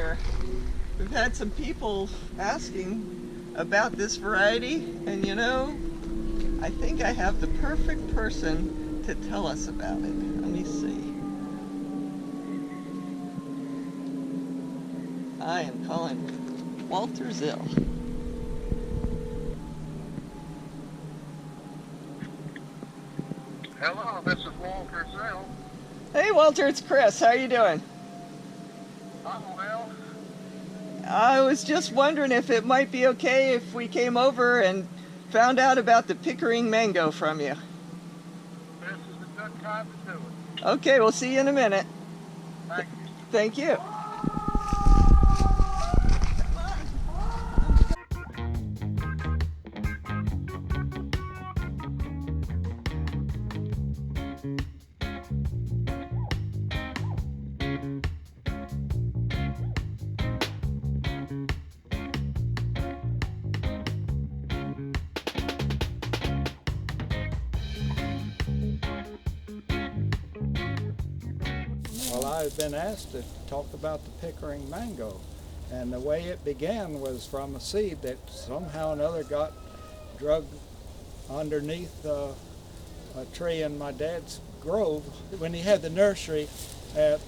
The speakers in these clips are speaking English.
here. We've had some people asking about this variety, and you know, I think I have the perfect person to tell us about it. Let me see. I am calling Walter Zill. Hello, this is Walter Zill. Hey Walter, it's Chris. How are you doing? I'm well. I was just wondering if it might be okay if we came over and found out about the Pickering mango from you. This is a good time to do it. Okay, we'll see you in a minute. Thank you. Thank you. Well, I've been asked to talk about the Pickering mango, and the way it began was from a seed that somehow or another got drug underneath a tree in my dad's grove when he had the nursery at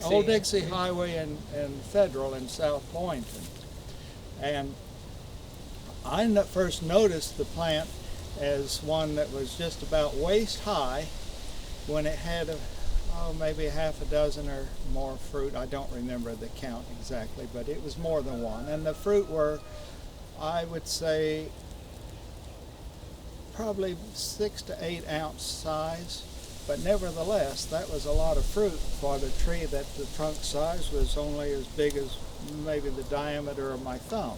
Old Dixie Highway and Federal in South Poynton. And I first noticed the plant as one that was just about waist high when it had maybe half a dozen or more fruit. I don't remember the count exactly, but it was more than one. And the fruit were, I would say, probably 6 to 8 ounce size. But nevertheless, that was a lot of fruit for the tree that the trunk size was only as big as maybe the diameter of my thumb.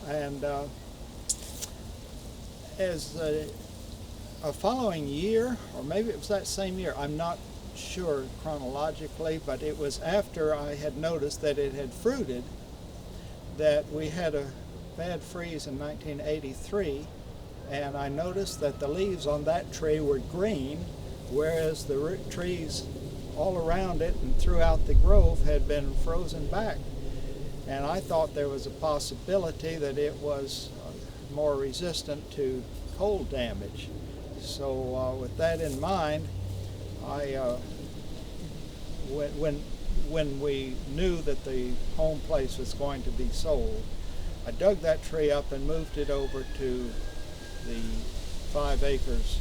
And as a following year, or maybe it was that same year, I'm not sure chronologically, but it was after I had noticed that it had fruited that we had a bad freeze in 1983, and I noticed that the leaves on that tree were green, whereas the trees all around it and throughout the grove had been frozen back. And I thought there was a possibility that it was more resistant to cold damage. So with that in mind, when we knew that the home place was going to be sold, I dug that tree up and moved it over to the 5 acres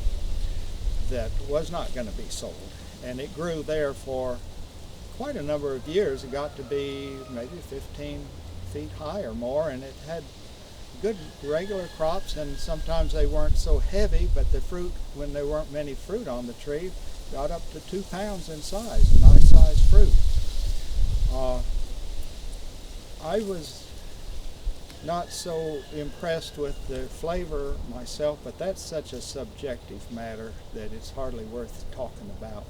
that was not going to be sold. And it grew there for quite a number of years. It got to be maybe 15 feet high or more, and it had good regular crops, and sometimes they weren't so heavy, but the fruit, when there weren't many fruit on the tree, got up to 2 pounds in size, a nice sized fruit. I was not so impressed with the flavor myself, but that's such a subjective matter that it's hardly worth talking about.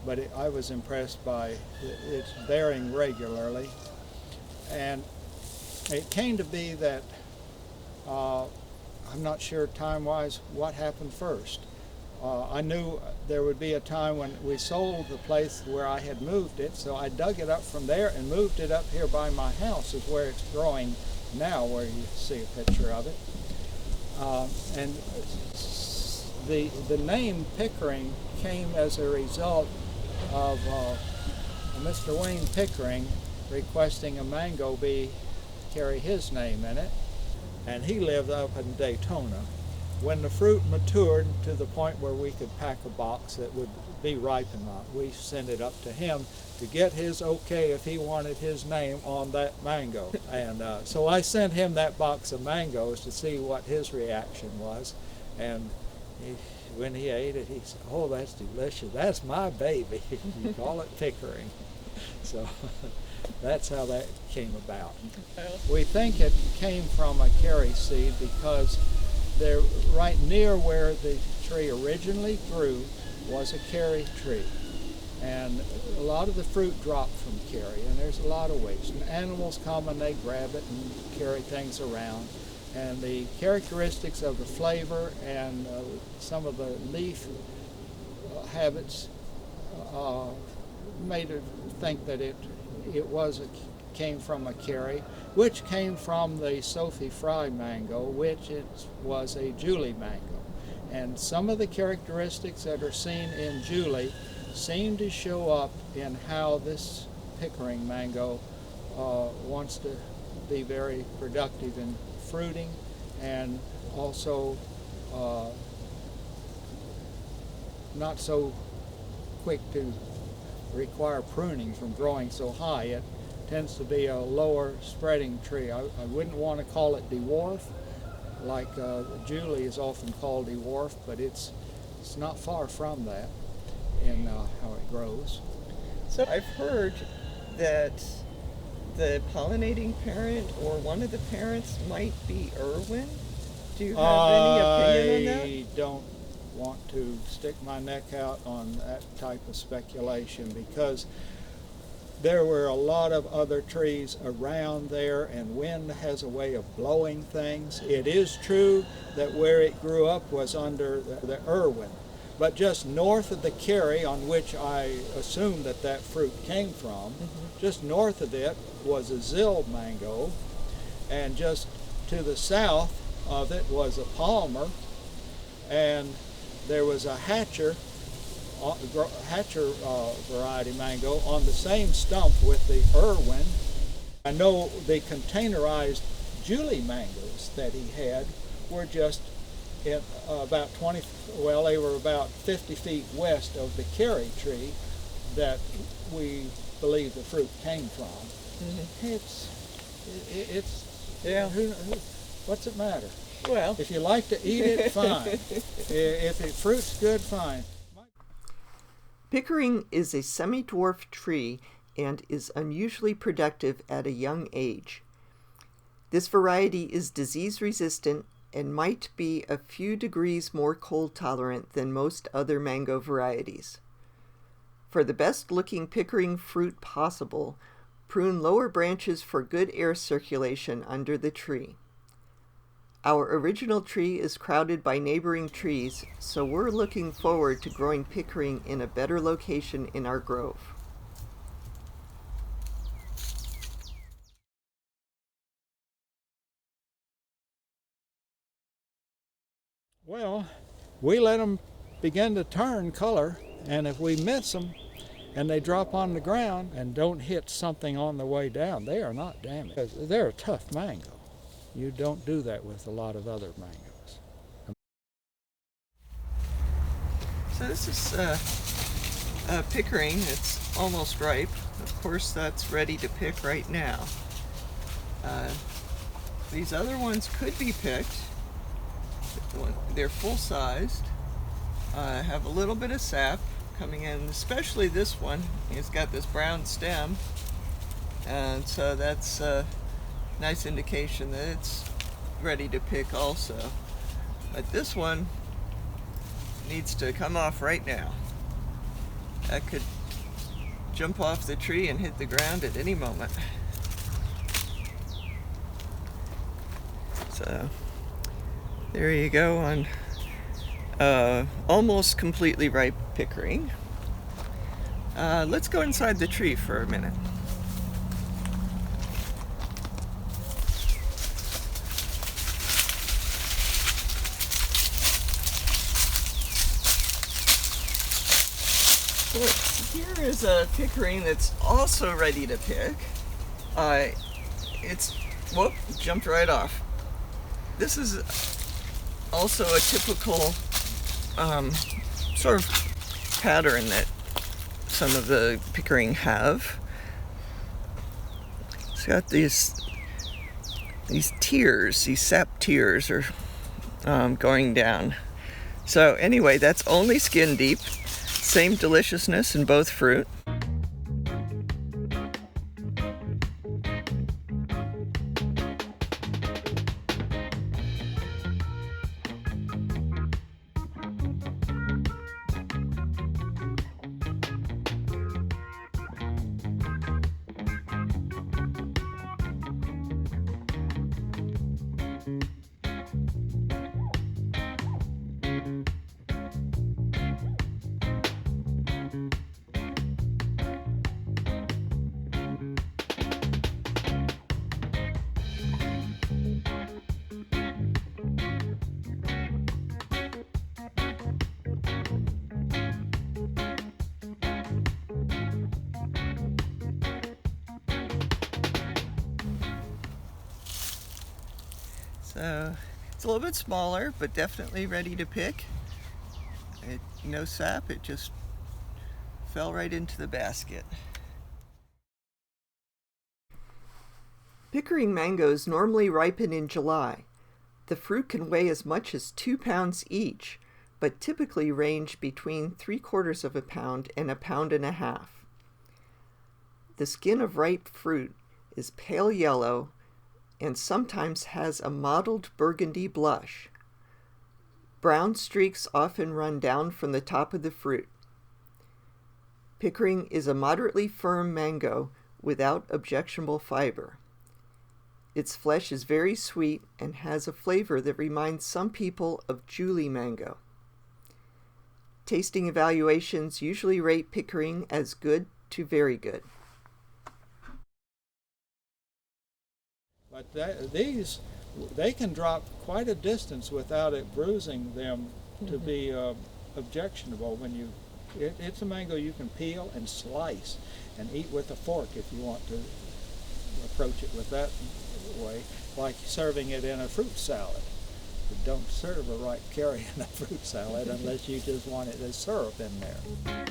But I was impressed by its bearing regularly, and it came to be that I'm not sure time-wise what happened first. I knew there would be a time when we sold the place where I had moved it, so I dug it up from there and moved it up here by my house, is where it's growing now, where you see a picture of it. And the name Pickering came as a result of Mr. Wayne Pickering requesting a mango carry his name in it, and he lived up in Daytona. When the fruit matured to the point where we could pack a box that would be ripe enough, we sent it up to him to get his okay if he wanted his name on that mango. And so I sent him that box of mangoes to see what his reaction was, and when he ate it, he said, "Oh, that's delicious. That's my baby." You call it Pickering. So that's how that came about. We think it came from a Carrie seed because there, right near where the tree originally grew was a Carrie tree. And a lot of the fruit dropped from Carrie, and there's a lot of waste. And animals come and they grab it and carry things around. And the characteristics of the flavor and some of the leaf habits made her think that it came from a Carrie, which came from the Sophie Fry mango, which was a Julie mango. And some of the characteristics that are seen in Julie seem to show up in how this Pickering mango wants to be very productive in fruiting, and also not so quick to require pruning from growing so high. It tends to be a lower spreading tree. I wouldn't want to call it dwarf, like Julie is often called dwarf, but it's not far from that in how it grows. So I've heard that the pollinating parent or one of the parents might be Irwin. Do you have any opinion on that? I don't want to stick my neck out on that type of speculation, because there were a lot of other trees around there, and wind has a way of blowing things. It is true that where it grew up was under the Irwin, but just north of the Carrie, on which I assume that fruit came from, just north of it was a Zill mango, and just to the south of it was a Palmer, and there was a Hatcher variety mango on the same stump with the Irwin. I know the containerized Julie mangoes that he had were just in about 20, well, they were about 50 feet west of the Carrie tree that we believe the fruit came from. It's what's it matter? Well, if you like to eat it, fine. If the fruit's good, fine. Pickering is a semi-dwarf tree and is unusually productive at a young age. This variety is disease-resistant and might be a few degrees more cold-tolerant than most other mango varieties. For the best-looking Pickering fruit possible, prune lower branches for good air circulation under the tree. Our original tree is crowded by neighboring trees, so we're looking forward to growing Pickering in a better location in our grove. Well, we let them begin to turn color, and if we miss them and they drop on the ground and don't hit something on the way down, they are not damaged. They're a tough mango. You don't do that with a lot of other mangoes. So this is Pickering. It's almost ripe. Of course, that's ready to pick right now. These other ones could be picked. They're full-sized, have a little bit of sap coming in, especially this one. It's got this brown stem, and so that's a nice indication that it's ready to pick also. But this one needs to come off right now. That could jump off the tree and hit the ground at any moment. So there you go on almost completely ripe Pickering. Let's go inside the tree for a minute. Here is a Pickering that's also ready to pick. Whoop, jumped right off. This is also a typical sort of pattern that some of the Pickering have. It's got these tears, these sap tears are going down. So anyway, that's only skin deep. Same deliciousness in both fruit. So it's a little bit smaller, but definitely ready to pick. No sap, it just fell right into the basket. Pickering mangoes normally ripen in July. The fruit can weigh as much as 2 pounds each, but typically range between 3/4 of a pound and 1.5 pounds. The skin of ripe fruit is pale yellow and sometimes has a mottled burgundy blush. Brown streaks often run down from the top of the fruit. Pickering is a moderately firm mango without objectionable fiber. Its flesh is very sweet and has a flavor that reminds some people of Julie mango. Tasting evaluations usually rate Pickering as good to very good. But they can drop quite a distance without it bruising them to be objectionable. It's a mango you can peel and slice and eat with a fork if you want to approach it with that way, like serving it in a fruit salad. But don't serve a ripe Carrie in a fruit salad unless you just want it as syrup in there.